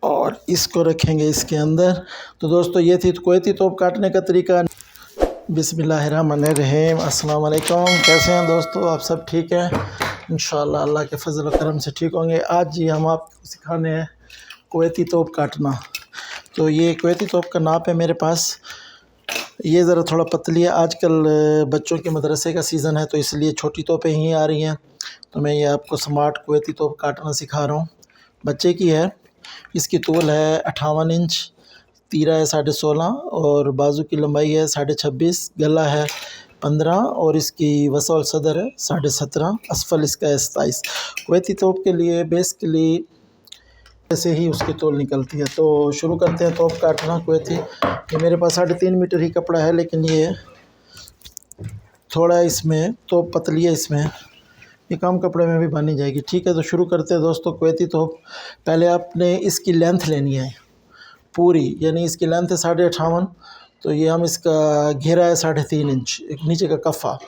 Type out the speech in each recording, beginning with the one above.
और इसको रखेंगे इसके अंदर। तो दोस्तों ये थी कुवैती तोप काटने का तरीका। बिस्मिल्लाहिर्रहमानिर्रहीम। अस्सलाम वालेकुम। कैसे हैं दोस्तों, आप सब ठीक हैं? इंशाअल्लाह अल्लाह के फजल व करम से ठीक होंगे। आज जी हम आपको सिखाने हैं कुवैती तोप काटना। तो ये कुवैती तोप का नाप है मेरे पास। ये ज़रा थोड़ा पतली है। आजकल बच्चों के मदरसे का सीज़न है तो इसलिए छोटी तोपें ही आ रही हैं। तो मैं ये आपको स्मार्ट कुवैती तोप काटना सिखा रहा हूँ। बच्चे की है। इसकी तूल है 58 इंच, तीरा है 16.5 और बाजू की लंबाई है 26.5, गला है 15 और इसकी वसा और सदर है 17.5, असफल इसका है 27। कुवैती तोप के लिए बेसिकली ऐसे ही उसकी तोल निकलती है। तो शुरू करते हैं तोप काटना कुवैती। ये मेरे पास 3.5 मीटर ही कपड़ा है, लेकिन ये थोड़ा इसमें तोप पतली है, इसमें ये कम कपड़े में भी बनी जाएगी। ठीक है, तो शुरू करते हैं दोस्तों कुवैती तोप। पहले आपने इसकी लेंथ लेनी है पूरी, यानी इसकी लेंथ है 58। तो ये हम इसका घेरा है 3.5 इंच, नीचे का कफ़ा,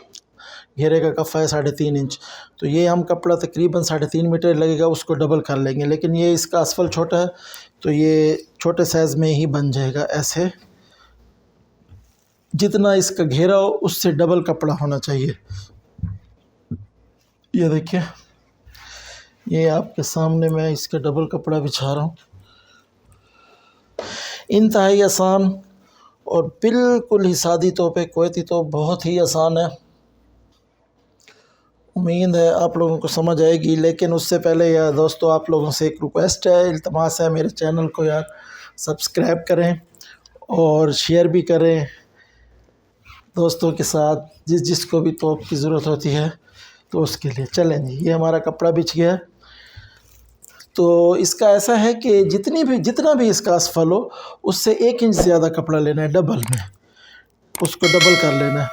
घेरे का कफ़ा है 3.5 इंच। तो ये हम कपड़ा तकरीबन 3.5 मीटर लगेगा, उसको डबल कर लेंगे। लेकिन ये इसका असफल छोटा है तो ये छोटे साइज़ में ही बन जाएगा। ऐसे जितना इसका घेरा हो उससे डबल कपड़ा होना चाहिए। ये देखिए, ये आपके सामने मैं इसका डबल कपड़ा बिछा रहा हूँ। इंतहाई आसान और बिल्कुल ही सादी तोप है। कुवैती तोप बहुत ही आसान है। उम्मीद है आप लोगों को समझ आएगी। लेकिन उससे पहले यार दोस्तों, आप लोगों से एक रिक्वेस्ट है, इल्तमास है, मेरे चैनल को यार सब्सक्राइब करें और शेयर भी करें दोस्तों के साथ, जिसको भी तोप की ज़रूरत होती है तो उसके लिए। चलें जी, ये हमारा कपड़ा बिछ गया। तो इसका ऐसा है कि जितना भी इसका असफल हो उससे 1 इंच ज़्यादा कपड़ा लेना है, डबल में उसको डबल कर लेना है।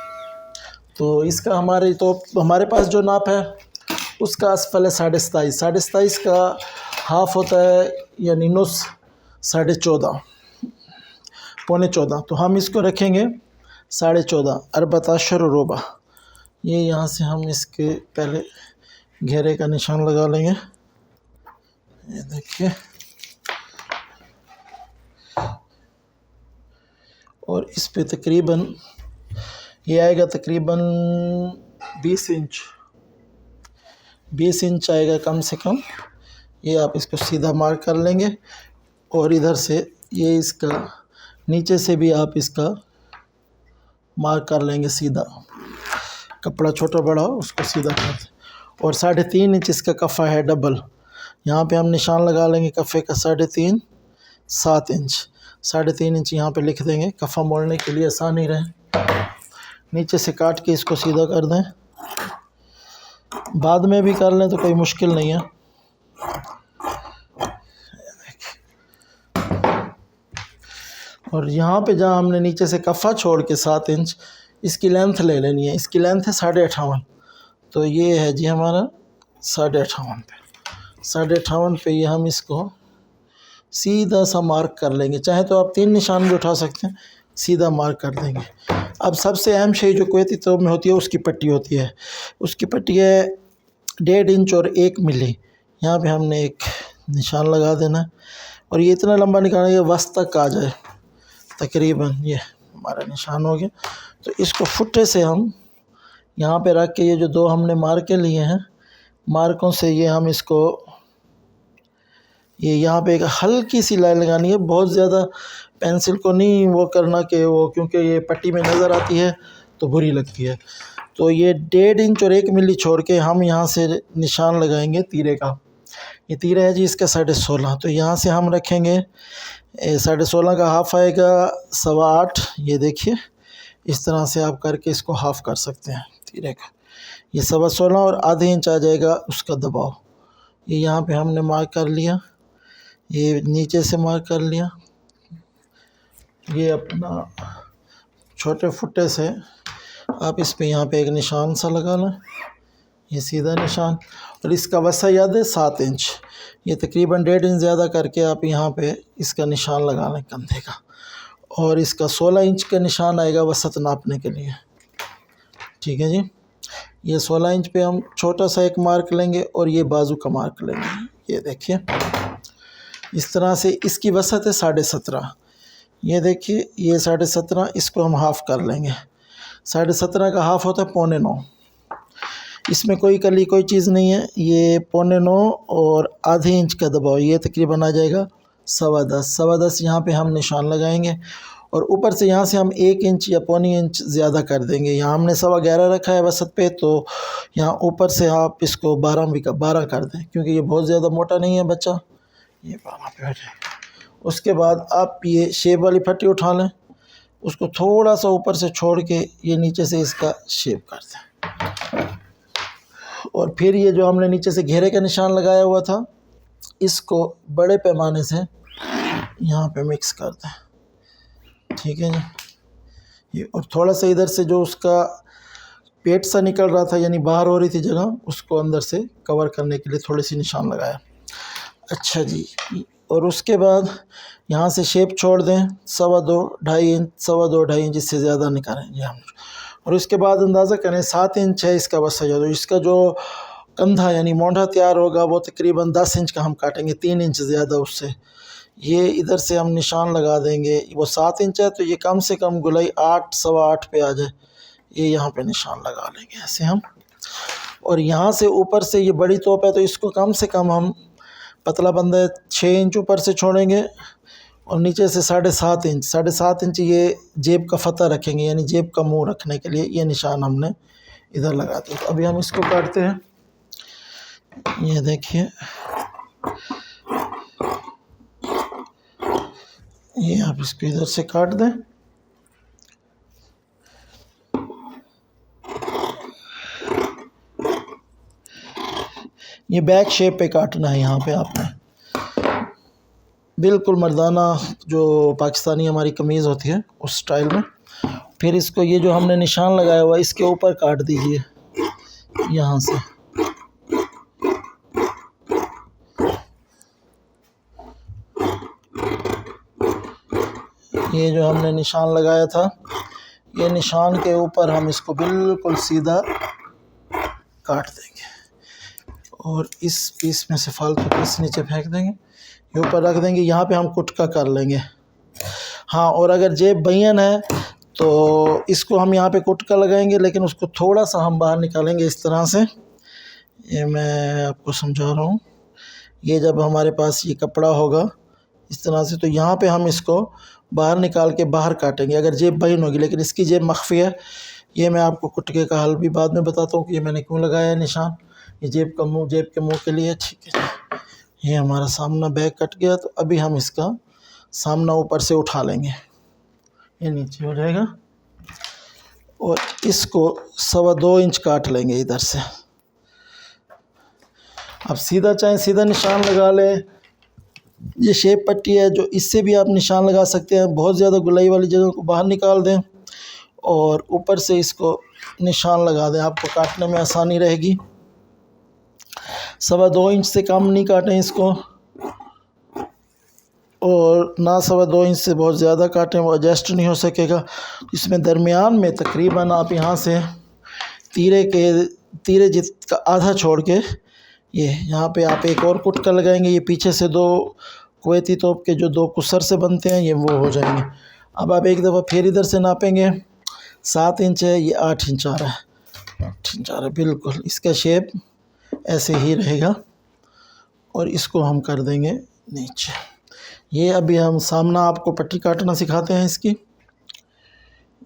तो इसका हमारे पास जो नाप है उसका असफल है 27.5। 27.5 का हाफ़ होता है, यानी नुस 14.5, पौने 14। तो हम इसको रखेंगे 14.5, 14 रोबा। ये यहाँ से हम इसके पहले घेरे का निशान लगा लेंगे। ये देखिए, और इस पे तकरीबन ये आएगा तकरीबन 20 इंच, 20 इंच आएगा कम से कम। ये आप इसको सीधा मार्क कर लेंगे और इधर से ये इसका नीचे से भी आप इसका मार्क कर लेंगे सीधा। कपड़ा छोटा बड़ा हो उसको सीधा कर दें। और 3.5 इंच इसका कफ़ा है डबल। यहाँ पे हम निशान लगा लेंगे कफ़े का 3.5, 7 इंच। 3.5 इंच यहाँ पे लिख देंगे, कफ़ा मोड़ने के लिए आसानी रहे। नीचे से काट के इसको सीधा कर दें, बाद में भी कर लें तो कोई मुश्किल नहीं है। और यहाँ पे जहाँ हमने नीचे से कफ़ा छोड़ के 7 इंच इसकी लेंथ ले लेनी है। इसकी लेंथ है 58। तो ये है जी हमारा 58 पे। 58 पे ये हम इसको सीधा सा मार्क कर लेंगे। चाहे तो आप 3 निशान भी उठा सकते हैं, सीधा मार्क कर देंगे। अब सबसे अहम शय जो कुवैती तोप में होती है उसकी पट्टी होती है। उसकी पट्टी है 1.5 इंच और 1 मिली। यहाँ पे हमने एक निशान लगा देना है और ये इतना लंबा निकालना है वस्त तक आ जाए तकरीबन। ये हमारा निशान हो गया। तो इसको फुट्टे से हम यहाँ पे रख के, ये जो 2 हमने मार्के लिए हैं, मार्कों से ये हम इसको, ये यहाँ पे एक हल्की सी लाइन लगानी है। बहुत ज़्यादा पेंसिल को नहीं वो करना कि वो, क्योंकि ये पट्टी में नज़र आती है तो बुरी लगती है। तो ये 1.5 इंच और 1 मिली छोड़ के हम यहाँ से निशान लगाएंगे तीरे का। ये तीरा है जी इसका 16.5। तो यहाँ से हम रखेंगे 16.5 का हाफ़ आएगा 8.25। ये देखिए, इस तरह से आप करके इसको हाफ़ कर सकते हैं तीरे का। ये 16.25 और आधे इंच आ जाएगा उसका दबाव। ये यहाँ पे हमने मार्क कर लिया, ये नीचे से मार्क कर लिया। ये अपना छोटे फुट्टे से आप इस पे यहाँ पे एक निशान सा लगा लें, ये सीधा निशान। और इसका वसा याद है 7 इंच। ये तकरीबन 1.5 इंच ज़्यादा करके आप यहाँ पे इसका निशान लगा लें कंधे का। और इसका 16 इंच का निशान आएगा वसत नापने के लिए। ठीक है जी, ये 16 इंच पे हम छोटा सा एक मार्क लेंगे और ये बाजू का मार्क लेंगे। ये देखिए, इस तरह से इसकी वसत है 17.5। ये देखिए ये 17.5, इसको हम हाफ़ कर लेंगे। 17.5 का हाफ़ होता है 8.25। इसमें कोई कली कोई चीज़ नहीं है। ये 8.25 और आधे इंच का दबाव, ये तकरीबन आ जाएगा 10.25। 10.25 यहाँ पे हम निशान लगाएंगे और ऊपर से यहाँ से हम 1 इंच या 1.25 इंच ज़्यादा कर देंगे। यहाँ हमने 11.25 रखा है वसत पे, तो यहाँ ऊपर से आप इसको 12 कर दें, क्योंकि ये बहुत ज़्यादा मोटा नहीं है बच्चा। ये 12 पे बैठे। उसके बाद आप ये शेप वाली पट्टी उठा लें, उसको थोड़ा सा ऊपर से छोड़ के ये नीचे से इसका शेप कर दें। और फिर ये जो हमने नीचे से घेरे का निशान लगाया हुआ था, इसको बड़े पैमाने से यहाँ पे मिक्स कर दें। ठीक है जी। ये और थोड़ा सा इधर से जो उसका पेट सा निकल रहा था, यानी बाहर हो रही थी जगह, उसको अंदर से कवर करने के लिए थोड़ी सी निशान लगाया। अच्छा जी। और उसके बाद यहाँ से शेप छोड़ दें 2.25 2.5 इंच, 2.25 2.5 इंच, इससे ज़्यादा निकालें जी हम। और उसके बाद अंदाज़ा करें 7 इंच है इसका वसा, तो इसका जो कंधा यानी मोंढा तैयार होगा वो तकरीबन 10 इंच का हम काटेंगे, 3 इंच ज़्यादा उससे। ये इधर से हम निशान लगा देंगे, वो 7 इंच है तो ये कम से कम गुलाई 8 8.25 पे आ जाए, ये यहाँ पे निशान लगा लेंगे ऐसे हम। और यहाँ से ऊपर से ये बड़ी तोप है तो इसको कम से कम हम पतला बंदा 6 इंच ऊपर से छोड़ेंगे और नीचे से 7.5 इंच, 7.5 इंच ये जेब का फता रखेंगे, यानी जेब का मुंह रखने के लिए ये निशान हमने इधर लगा दिया। तो अभी हम इसको काटते हैं। ये देखिए ये आप इसको इधर से काट दें। ये बैक शेप पे काटना है यहाँ पे आपने, बिल्कुल मर्दाना जो पाकिस्तानी हमारी कमीज़ होती है उस स्टाइल में। फिर इसको ये जो हमने निशान लगाया हुआ है इसके ऊपर काट दीजिए यहाँ से। ये जो हमने निशान लगाया था, ये निशान के ऊपर हम इसको बिल्कुल सीधा काट देंगे और इस पीस में से फालतू पीस नीचे फेंक देंगे, ये ऊपर रख देंगे। यहाँ पे हम कुटका कर लेंगे। हाँ, और अगर जेब बयन है तो इसको हम यहाँ पे कुटका लगाएंगे, लेकिन उसको थोड़ा सा हम बाहर निकालेंगे इस तरह से। ये मैं आपको समझा रहा हूँ। ये जब हमारे पास ये कपड़ा होगा इस तरह से, तो यहाँ पे हम इसको बाहर निकाल के बाहर काटेंगे अगर जेब बयन होगी, लेकिन इसकी जेब मख्फी है। ये मैं आपको कुटके का हल भी बाद में बताता हूँ कि ये मैंने क्यों लगाया है निशान। ये जेब के मुंह के लिए। ठीक है, ये हमारा सामना बैक कट गया, तो अभी हम इसका सामना ऊपर से उठा लेंगे, ये नीचे हो जाएगा और इसको 2.25 इंच काट लेंगे इधर से। अब सीधा चाहें सीधा निशान लगा लें, ये शेप पट्टी है जो इससे भी आप निशान लगा सकते हैं। बहुत ज़्यादा गुलाई वाली जगह को बाहर निकाल दें और ऊपर से इसको निशान लगा दें, आपको काटने में आसानी रहेगी। 2.25 इंच से कम नहीं काटें इसको और ना 2.25 इंच से बहुत ज़्यादा काटें, वो एडजस्ट नहीं हो सकेगा। इसमें दरमियान में तकरीबन आप यहाँ से तीरे जितना आधा छोड़ के ये यहाँ पे आप एक और कुटका लगाएंगे। ये पीछे से 2 कुवैती तोप के जो 2 कुसर से बनते हैं ये वो हो जाएंगे। अब आप एक दफ़ा फिर इधर से नापेंगे, 7 इंच है, ये 8 इंच आ रहा है, 8 इंच आ रहा है बिल्कुल। इसका शेप ऐसे ही रहेगा और इसको हम कर देंगे नीचे। ये अभी हम सामना आपको पट्टी काटना सिखाते हैं इसकी।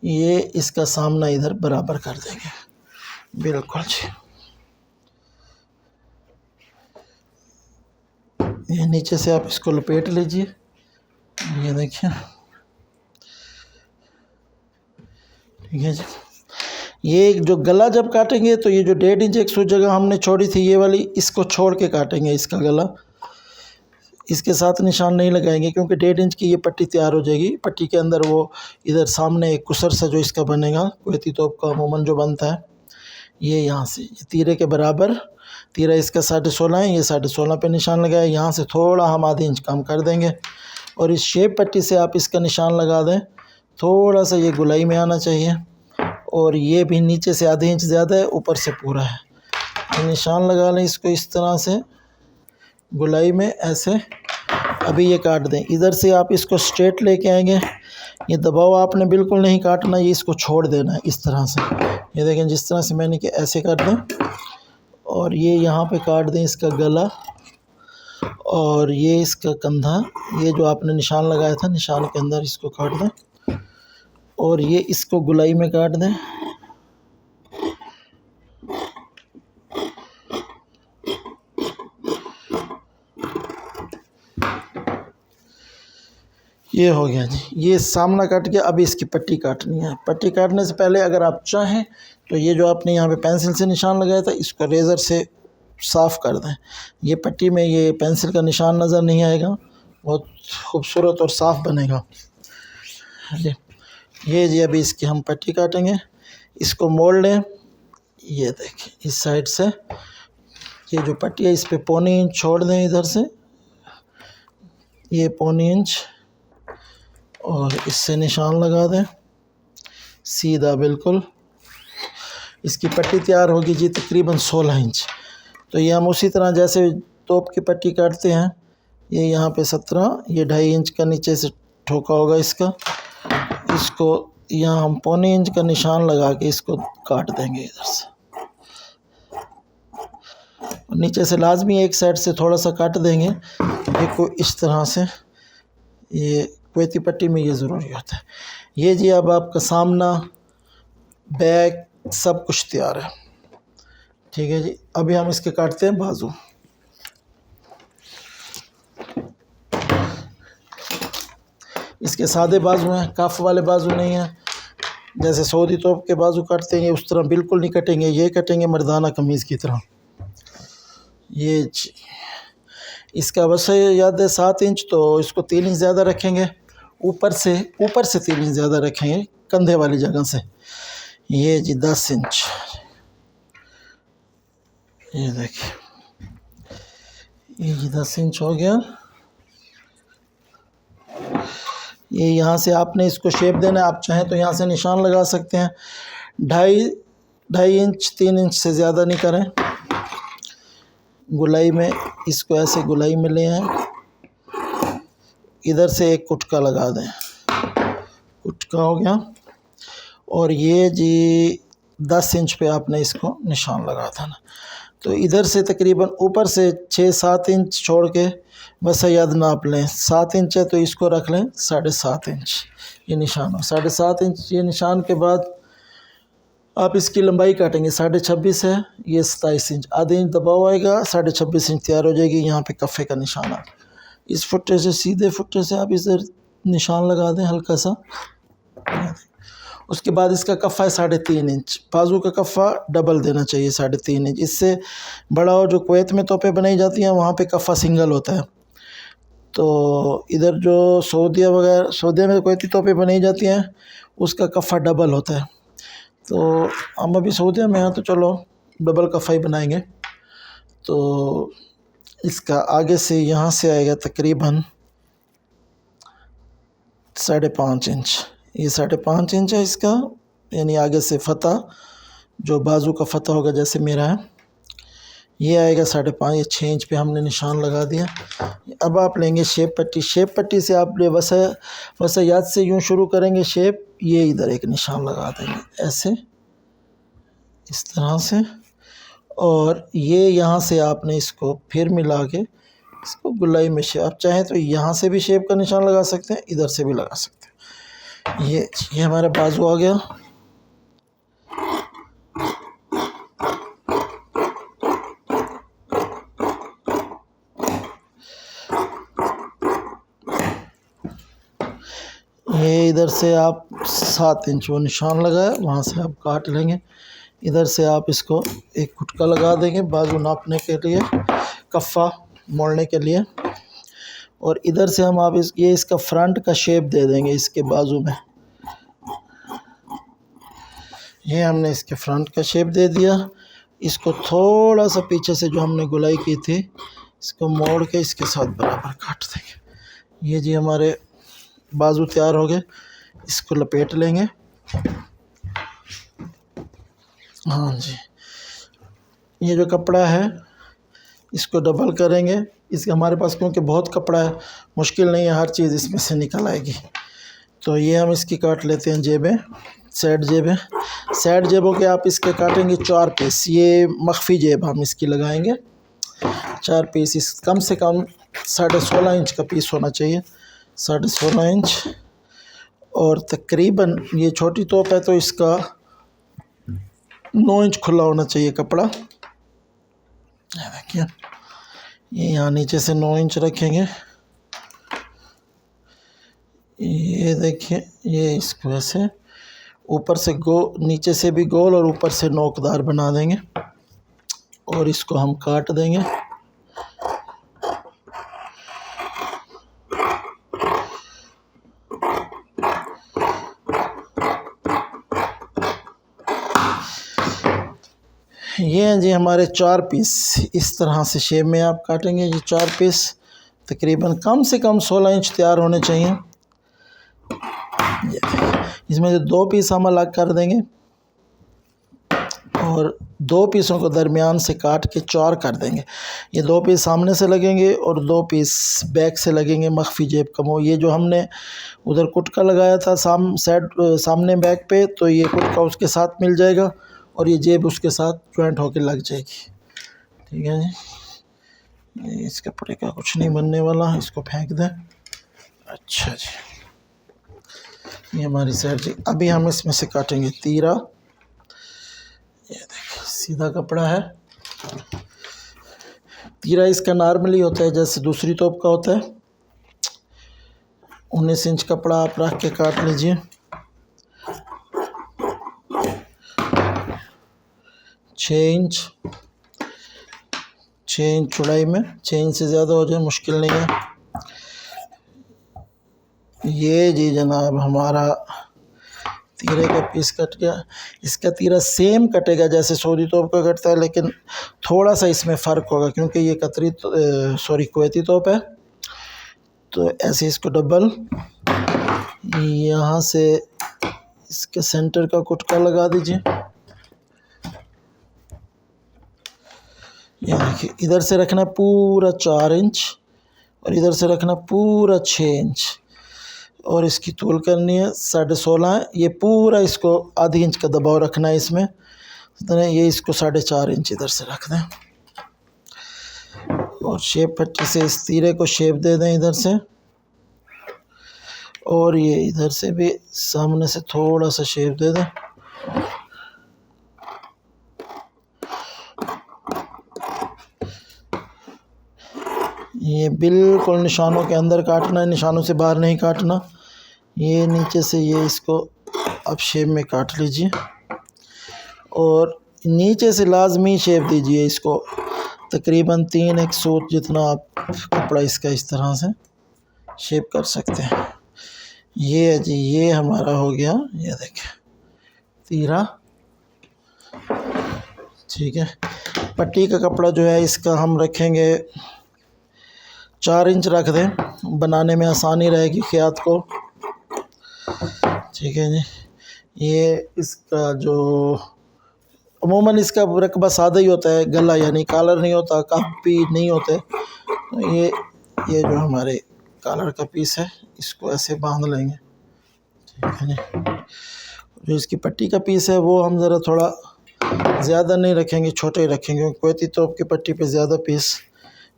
ये इसका सामना इधर बराबर कर देंगे बिल्कुल जी। ये नीचे से आप इसको लपेट लीजिए, ये देखिए। ठीक है जी। ये जो गला जब काटेंगे तो ये जो 1.5 इंच एक जगह हमने छोड़ी थी ये वाली, इसको छोड़ के काटेंगे इसका गला। इसके साथ निशान नहीं लगाएंगे क्योंकि 1.5 इंच की ये पट्टी तैयार हो जाएगी। पट्टी के अंदर वो इधर सामने एक कुसर सा जो इसका बनेगा, कुवैती तोप का अमूमन जो बनता है, ये यहाँ से ये तीरे के बराबर, तीरा इसका 16.5 है, ये 16.5 पे निशान लगाया। यहाँ से थोड़ा हम आधे इंच कम कर देंगे और इस शेप पट्टी से आप इसका निशान लगा दें। थोड़ा सा ये गुलाई में आना चाहिए और ये भी नीचे से आधे इंच ज़्यादा है, ऊपर से पूरा है। तो निशान लगा लें इसको इस तरह से गुलाई में, ऐसे अभी ये काट दें। इधर से आप इसको स्ट्रेट लेके आएंगे, ये दबाव आपने बिल्कुल नहीं काटना, ये इसको छोड़ देना है इस तरह से। ये देखें जिस तरह से मैंने कि ऐसे कर दें और ये यहाँ पे काट दें इसका गला और ये इसका कंधा, ये जो आपने निशान लगाया था निशान के अंदर इसको काट दें और ये इसको गुलाई में काट दें। ये हो गया जी, ये सामना कट गया। अभी इसकी पट्टी काटनी है। पट्टी काटने से पहले अगर आप चाहें तो ये जो आपने यहाँ पे पेंसिल से निशान लगाया था इसको रेज़र से साफ़ कर दें। ये पट्टी में ये पेंसिल का निशान नज़र नहीं आएगा, बहुत खूबसूरत और साफ़ बनेगा जी। ये जी अभी इसकी हम पट्टी काटेंगे। इसको मोड़ लें, ये देखें इस साइड से ये जो पट्टी है इस पर पौनी इंच छोड़ दें इधर से, ये पौनी इंच, और इससे निशान लगा दें सीधा बिल्कुल। इसकी पट्टी तैयार होगी जी तकरीबन 16 इंच। तो ये हम उसी तरह जैसे तोप की पट्टी काटते हैं, ये यहाँ पे 17, ये 2.5 इंच का नीचे से ठोका होगा इसका, इसको यहाँ हम पौने इंच का निशान लगा के इसको काट देंगे इधर से। नीचे से लाजमी एक साइड से थोड़ा सा काट देंगे, देखो इस तरह से। ये कुवैती पट्टी में ये ज़रूरी होता है। ये जी अब आपका सामना बैक सब कुछ तैयार है, ठीक है जी। अभी हम इसके काटते हैं बाजू। इसके सादे बाजू हैं, कफ वाले बाजू नहीं हैं। जैसे सऊदी तोप के बाजू काटते हैं उस तरह बिल्कुल नहीं कटेंगे, ये कटेंगे मर्दाना कमीज़ की तरह। ये इसका वैसे याद है 7 इंच, तो इसको 3 इंच ज़्यादा रखेंगे, ऊपर से 3 इंच ज़्यादा रखेंगे कंधे वाली जगह से। ये जी 10 इंच, ये देखिए ये जी 10 इंच हो गया। ये यहाँ से आपने इसको शेप देना है, आप चाहें तो यहाँ से निशान लगा सकते हैं। 2.5 इंच 3 इंच से ज़्यादा नहीं करें। गुलाई में इसको ऐसे गुलाई में ले आएं, इधर से एक कुटका लगा दें, कुटका हो गया। और ये जी 10 इंच पे आपने इसको निशान लगा था ना, तो इधर से तकरीबन ऊपर से 6-7 इंच छोड़ के बस याद नाप लें। 7 इंच है तो इसको रख लें 7.5 इंच, ये निशान हो 7.5 इंच। ये निशान के बाद आप इसकी लंबाई काटेंगे, 26.5 है, ये 27 इंच, आधे इंच दबाव आएगा, 26.5 इंच तैयार हो जाएगी। यहाँ पे कफ़े का निशान है, इस फुट्टे से सीधे फुट्टे से आप इधर निशान लगा दें हल्का सा। उसके बाद इसका कफ़ा है 3.5 इंच, बाजू का कफ़ा डबल देना चाहिए 3.5 इंच। इससे बड़ा हो, जो कुवैत में तोपें बनाई जाती हैं वहाँ पे कफ़ा सिंगल होता है, तो इधर जो सऊदीया वगैरह सऊदीया में कुवैती तोपें बनाई जाती हैं उसका कफ़ा डबल होता है। तो हम अभी सऊदीया में हैं तो चलो डबल कफ़ा ही बनाएंगे। तो इसका आगे से यहाँ से आएगा तकरीबन 5.5 इंच, ये 5.5 इंच है इसका, यानी आगे से फ़ता जो बाजू का फ़ता होगा जैसे मेरा है, ये आएगा 5.5, ये 6 इंच पे हमने निशान लगा दिया। अब आप लेंगे शेप पट्टी। शेप पट्टी से आप वसैयात से यूँ शुरू करेंगे शेप, ये इधर एक निशान लगा देंगे ऐसे इस तरह से, और ये यहाँ से आपने इसको फिर मिला के इसको गुलाई में शेप, आप चाहें तो यहाँ से भी शेप का निशान लगा सकते हैं, इधर से भी लगा सकते हैं। ये हमारा बाजू आ गया। ये इधर से आप 7 इंच वो निशान लगाया, वहाँ से आप काट लेंगे। इधर से आप इसको एक कुटका लगा देंगे बाजू नापने के लिए, कफ़ा मोड़ने के लिए, और इधर से हम आप ये इसका फ्रंट का शेप दे देंगे इसके बाजू में। ये हमने इसके फ्रंट का शेप दे दिया। इसको थोड़ा सा पीछे से जो हमने गुलाई की थी इसको मोड़ के इसके साथ बराबर काट देंगे। ये जी हमारे बाजू तैयार हो गए। इसको लपेट लेंगे। हाँ जी, ये जो कपड़ा है इसको डबल करेंगे इसके हमारे पास क्योंकि बहुत कपड़ा है, मुश्किल नहीं है, हर चीज़ इसमें से निकल आएगी। तो ये हम इसकी काट लेते हैं जेबें, साइड जेबें। साइड जेबों के आप इसके काटेंगे 4 पीस। ये मख्फी जेब हम इसकी लगाएंगे 4 पीस। इस कम से कम 16.5 इंच का पीस होना चाहिए, 16.5 इंच। और तकरीबन ये छोटी तोप है तो इसका 9 इंच खुला होना चाहिए कपड़ा। देखिए ये यहाँ नीचे से 9 इंच रखेंगे। ये देखिए ये इसको ऐसे ऊपर से नीचे से भी गोल और ऊपर से नोकदार बना देंगे और इसको हम काट देंगे। ये हैं जी हमारे 4 पीस। इस तरह से शेप में आप काटेंगे। ये 4 पीस तकरीबन कम से कम 16 इंच तैयार होने चाहिए। इसमें से 2 पीस हम अलग कर देंगे और 2 पीसों को दरमियान से काट के 4 कर देंगे। ये 2 पीस सामने से लगेंगे और 2 पीस बैक से लगेंगे मख्फी जेब कमो। ये जो हमने उधर कुटका लगाया था सामने बैक पे, तो ये कुटका उसके साथ मिल जाएगा और ये जेब उसके साथ जॉइंट होकर लग जाएगी। ठीक है जी, इस कपड़े का कुछ नहीं बनने वाला, इसको फेंक दें। अच्छा जी, ये हमारी साइड जी। अभी हम इसमें से काटेंगे तीरा। ये देखिए सीधा कपड़ा है। तीरा इसका नॉर्मली होता है जैसे दूसरी तोप का होता है। 19 इंच कपड़ा आप रख के काट लीजिए। 6 इंच चौड़ाई में, 6 इंच से ज़्यादा हो जाए मुश्किल नहीं है। ये जी जनाब हमारा तीरे का पीस कट गया। इसका तीरा सेम कटेगा जैसे सऊदी तोप का कटता है, लेकिन थोड़ा सा इसमें फ़र्क होगा क्योंकि ये कुवैती तोप है। तो ऐसे इसको डबल यहाँ से इसके सेंटर का कुटका लगा दीजिए। ये देखिए इधर से रखना पूरा 4 इंच और इधर से रखना पूरा 6 इंच और इसकी तूल करनी है 16.5। ये पूरा इसको आधी इंच का दबाव रखना है इसमें। ये इसको 4.5 इंच इधर से रख दें और शेप पट्टी से इस तीरे को शेप दे दें इधर से, और ये इधर से भी सामने से थोड़ा सा शेप दे दें। ये बिल्कुल निशानों के अंदर काटना है, निशानों से बाहर नहीं काटना। ये नीचे से ये इसको अब शेप में काट लीजिए और नीचे से लाजमी शेप दीजिए इसको, तकरीबन 3 एक सूत जितना आप कपड़ा इसका इस तरह से शेप कर सकते हैं। ये है जी, ये हमारा हो गया। ये देखें तीरा। ठीक है, पट्टी का कपड़ा जो है इसका हम रखेंगे 4 इंच रख दें, बनाने में आसानी रहेगी ख़यात को। ठीक है जी, ये इसका जो अमूमन इसका रकबा सादा ही होता है, गला यानी कॉलर नहीं होता, कप भी नहीं होते। तो ये जो हमारे कॉलर का पीस है इसको ऐसे बांध लेंगे। ठीक है जी, जो इसकी पट्टी का पीस है वो हम ज़रा थोड़ा ज़्यादा नहीं रखेंगे, छोटे ही रखेंगे। कुवैती तोप की पट्टी पे ज़्यादा पीस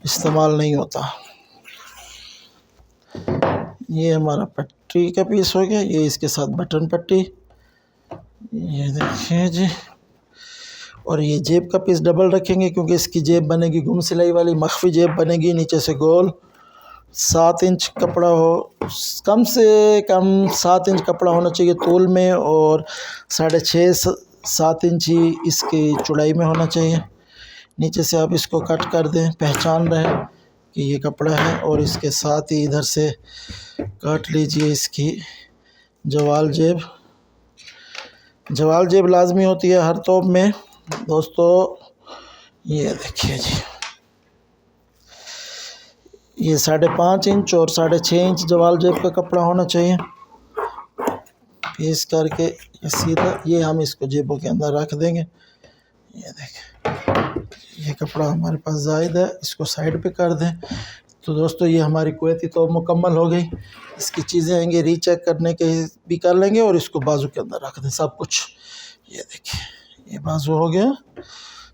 इस्तेमाल नहीं होता। ये हमारा पट्टी का पीस हो गया। ये इसके साथ बटन पट्टी, ये देखिए जी। और ये जेब का पीस डबल रखेंगे क्योंकि इसकी जेब बनेगी गुम सिलाई वाली, मख्फी जेब बनेगी, नीचे से गोल। 7 इंच कपड़ा हो, कम से कम 7 इंच कपड़ा होना चाहिए तूल में और 6.5-7 इंच ही इसकी चौड़ाई में होना चाहिए। नीचे से आप इसको कट कर दें, पहचान रहे कि ये कपड़ा है, और इसके साथ ही इधर से काट लीजिए इसकी जवाल जेब। जवाल जेब लाजमी होती है हर तोप में दोस्तों। ये देखिए जी, ये 5.5 इंच और 6.5 इंच जवाल जेब का कपड़ा होना चाहिए। पीस करके सीधा ये हम इसको जेबों के अंदर रख देंगे। ये देखें, ये कपड़ा हमारे पास ज़ायद है, इसको साइड पे कर दें। तो दोस्तों ये हमारी कुवैती तोप मुकम्मल हो गई। इसकी चीज़ें आएंगे रीचेक करने के भी कर लेंगे और इसको बाजू के अंदर रख दें सब कुछ। ये देखिए ये बाजू हो गया,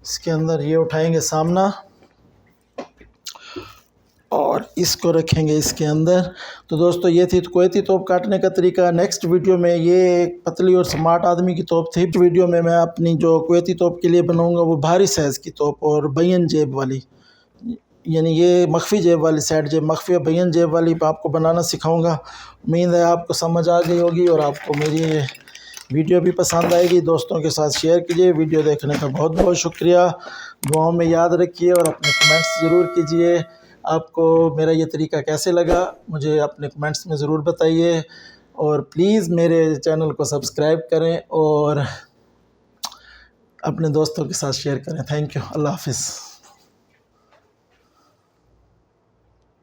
इसके अंदर ये उठाएंगे सामना और इसको रखेंगे इसके अंदर। तो दोस्तों ये थी कुवैती तोप काटने का तरीका। नेक्स्ट वीडियो में ये एक पतली और स्मार्ट आदमी की तोप थी। वीडियो में मैं अपनी जो कुवैती तोप के लिए बनाऊंगा वो भारी साइज़ की तोप और बयन जेब वाली, यानी ये मख्फी जेब वाली, साइड जेब मख्फी या बयन जेब वाली आपको बनाना सिखाऊंगा। उम्मीद है आपको समझ आ गई होगी और आपको मेरी ये वीडियो भी पसंद आएगी। दोस्तों के साथ शेयर कीजिए। वीडियो देखने का बहुत बहुत शुक्रिया। दुआओं में याद रखिए और अपने कमेंट्स ज़रूर कीजिए। आपको मेरा ये तरीका कैसे लगा मुझे अपने कमेंट्स में ज़रूर बताइए और प्लीज़ मेरे चैनल को सब्सक्राइब करें और अपने दोस्तों के साथ शेयर करें। Thank you. अल्लाह हाफ़िज़।